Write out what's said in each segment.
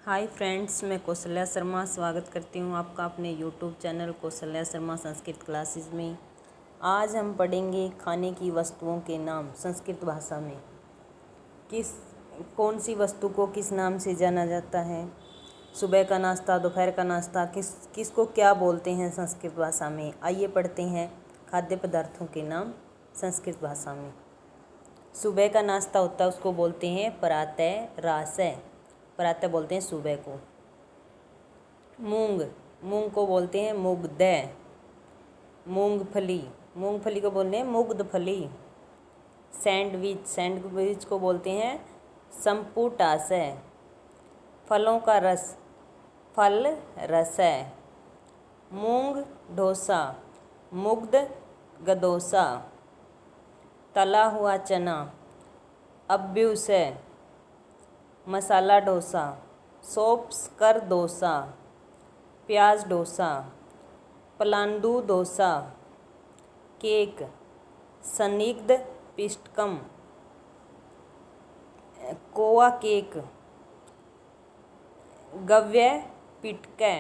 Hi friends, मैं कौशल्या शर्मा स्वागत करती हूँ आपका अपने YouTube channel Kaushalya Sharma Sanskrit classes में। आज हम पढ़ेंगे खाने की वस्तुओं के नाम संस्कृत भाषा में। कौन सी वस्तु को किस नाम से जाना जाता है, सुबह का नाश्ता, दोपहर का नाश्ता, किसको क्या बोलते हैं संस्कृत भाषा में। आइए पढ़ते हैं खाद्य पदार्थों के नाम संस्कृत भाषा में। सुबह का नाश्ता होता है उसको बोलते हैं प्रातः रासः, प्रातः बोलते हैं सुबह को। मूंग को बोलते हैं मुग्धः। मूंगफली को बोलते हैं मुग्धफली। सैंडविच को बोलते हैं संपुटासः। फलों का रस फल रसः। मूंग डोसा मुग्ध गदोसा। तला हुआ चना अभ्यूसः। मसाला डोसा सोप्स कर डोसा। प्याज डोसा पलांडू डोसा। केक संदिग्ध पिष्टकम। कोवा केक गव्य पिटकै।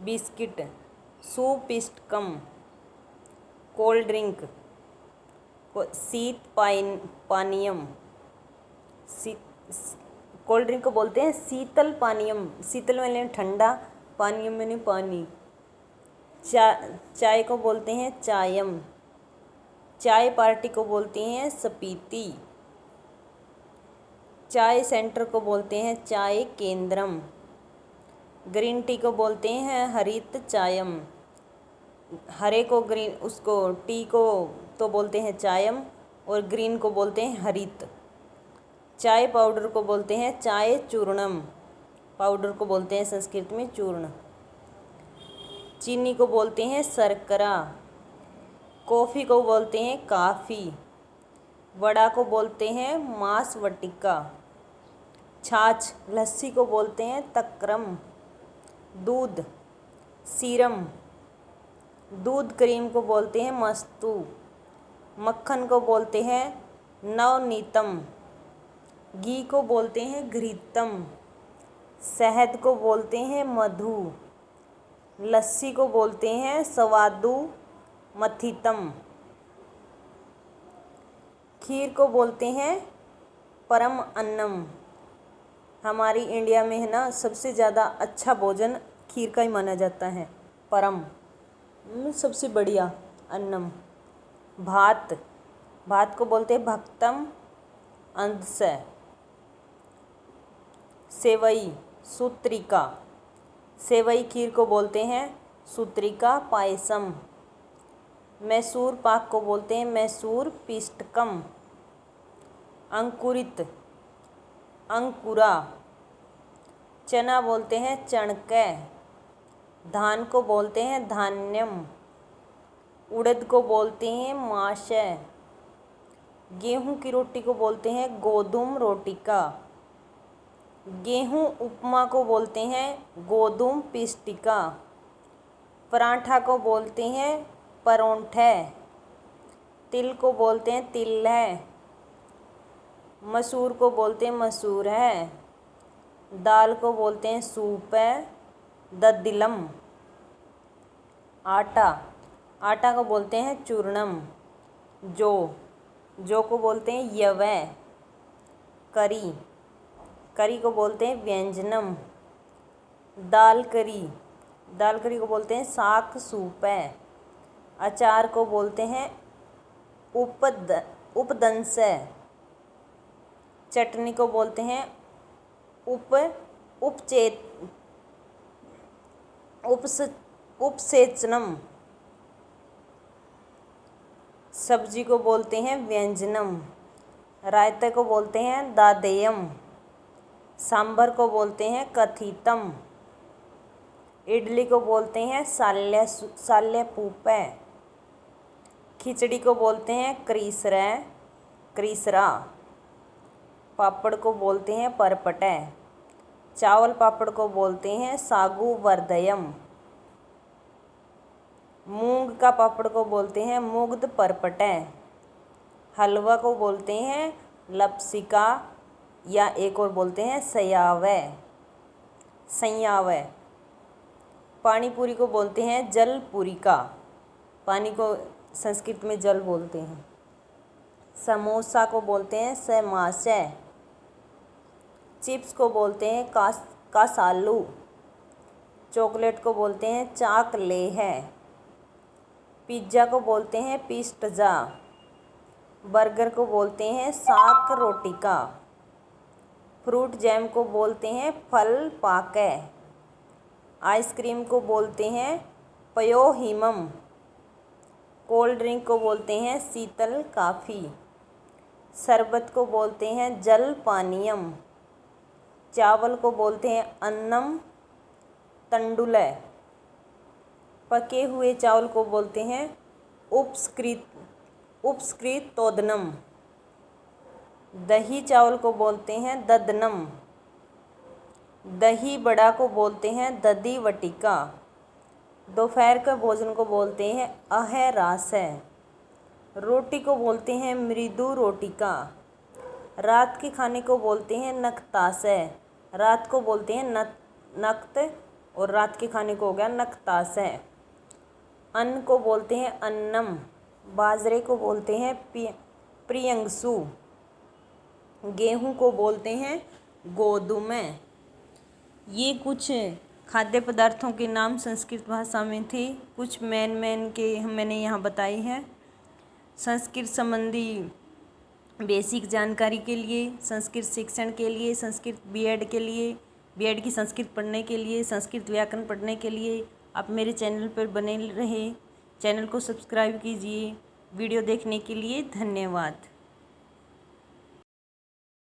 बिस्किट सुपिष्टकम। कोल्ड ड्रिंक शीत पानीयम। कोल्ड ड्रिंक को बोलते हैं शीतल पानीयम। शीतल में ठंडा, पानीयम में पानी। चाय को बोलते हैं चायम। चाय पार्टी को बोलते हैं स्पीति। चाय सेंटर को बोलते हैं चाय केंद्रम। ग्रीन टी को बोलते हैं हरित चायम। हरे को ग्रीन, उसको टी को तो बोलते हैं चायम और ग्रीन को बोलते हैं हरित। चाय पाउडर को बोलते हैं चाय चूर्णम। पाउडर को बोलते हैं संस्कृत में चूर्ण। चीनी को बोलते हैं शर्करा। कॉफ़ी को बोलते हैं काफ़ी। वड़ा को बोलते हैं मांस वटिका। छाछ लस्सी को बोलते हैं तक्रम। दूध सीरम। दूध क्रीम को बोलते हैं मस्तु। मक्खन को बोलते हैं नवनीतम। घी को बोलते हैं घृतम। शहद को बोलते हैं मधु। लस्सी को बोलते हैं स्वादु मथितम। खीर को बोलते हैं परम अन्नम। हमारी इंडिया में है ना, सबसे ज़्यादा अच्छा भोजन खीर का ही माना जाता है। परम सबसे बढ़िया अन्नम। भात को बोलते हैं भक्तम अंधस्य। सेवई सूत्रिका। सेवई खीर को बोलते हैं सूत्रिका पायसम। मैसूर पाक को बोलते हैं मैसूर पिष्टकम। अंकुरित अंकुरा। चना बोलते हैं चणकै। धान को बोलते हैं धान्यम। उड़द को बोलते हैं माशय। गेहूं की रोटी को बोलते हैं गोधूम रोटिका। गेहूं उपमा को बोलते हैं गोधूम पिष्टिका। पराठा को बोलते हैं परोंठे। तिल को बोलते हैं तिल्ह। मसूर को बोलते हैं मसूर है। दाल को बोलते हैं सूप है ददिलम। आटा को बोलते हैं चूर्णम। जौ को बोलते हैं यवै। करी को बोलते हैं व्यंजनम। दाल करी को बोलते हैं शाक सूप है। अचार को बोलते हैं उपदंसय। चटनी को बोलते हैं उपसेचनम। सब्जी को बोलते हैं व्यंजनम। रायते को बोलते हैं दादेयम। सांभर को बोलते हैं कथितम। इडली को बोलते हैं साल्य पूपै। खिचड़ी को बोलते हैं क्रीसरा। पापड़ को बोलते हैं परपटै। चावल पापड़ को बोलते हैं सागु वर्धयम। मूंग का पापड़ को बोलते हैं मुग्ध परपटै। हलवा को बोलते हैं लपसिका या एक और बोलते हैं सयावय, संयावय। पानी पूरी को बोलते हैं जल पूरिका, पानी को संस्कृत में जल बोलते हैं। समोसा को बोलते हैं समाशय। चिप्स को बोलते हैं कासालू। चॉकलेट को बोलते हैं चाकलेह। पिज्ज़ा को बोलते हैं पिस्टजा। बर्गर को बोलते हैं साक रोटिका। फ्रूट जैम को बोलते हैं फल पाके। आइसक्रीम को बोलते हैं पयोहिमम। कोल्ड ड्रिंक को बोलते हैं शीतल काफ़ी। शरबत को बोलते हैं जल पानीयम। चावल को बोलते हैं अन्नम तंडुलय। पके हुए चावल को बोलते हैं उपस्कृतोदनम। दही चावल को बोलते हैं ददनम। दही बड़ा को बोलते हैं दधी वटिका। दोपहर के भोजन को बोलते हैं अहरासय। रोटी को बोलते हैं मृदु रोटिका। रात के खाने को बोलते हैं नक्तासय। रात को बोलते हैं नक्त और रात के खाने को हो गया नक्तासय। अन्न को बोलते हैं अन्नम। बाजरे को बोलते हैं प्रियंसु। गेहूं को बोलते हैं गोधुमय। ये कुछ खाद्य पदार्थों के नाम संस्कृत भाषा में थे। कुछ मेन के मैंने यहाँ बताई है। संस्कृत संबंधी बेसिक जानकारी के लिए, संस्कृत शिक्षण के लिए, संस्कृत बीएड के लिए, बीएड की संस्कृत पढ़ने के लिए, संस्कृत व्याकरण पढ़ने के लिए आप मेरे चैनल पर बने रहे। चैनल को सब्सक्राइब कीजिए। वीडियो देखने के लिए धन्यवाद।